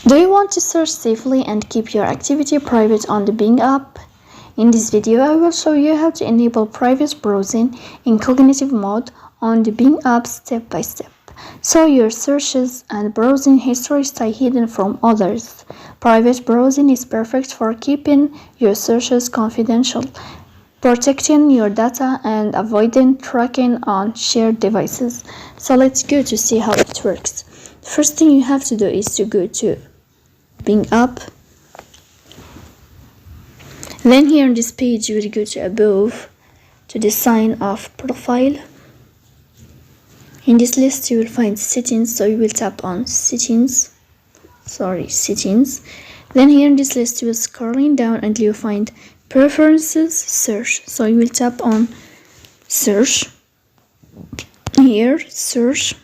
Do you want to search safely and keep your activity private on the Bing app? In this video, I will show you how to enable private browsing incognito mode on the Bing app step by step, so your searches and browsing history stay hidden from others. Private browsing is perfect for keeping your searches confidential, protecting your data, and avoiding tracking on shared devices. So let's go to see how it works. The first thing you have to do is to go to Bing app. Then here on this page you will go to above to the sign of profile. In this list you will find settings, so you will tap on settings. Then here in this list you will scrolling down and you will find preferences, search, so you will tap on search. Here search,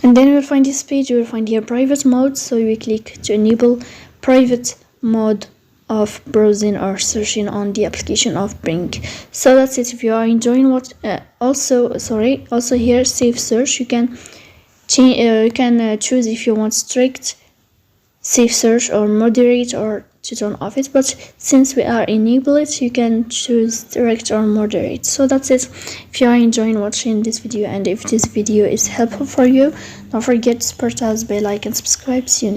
and then you will find this page. You will find here private mode, so you will click to enable private mode of browsing or searching on the application of Bing. So that's it. If you are enjoying what also here safe search, you can choose if you want strict safe search or moderate, or to turn off it, but since we are enable it, you can choose direct or moderate. So that's it. If you are enjoying watching this video and if this video is helpful for you, don't forget to support us by like and subscribe. See you next.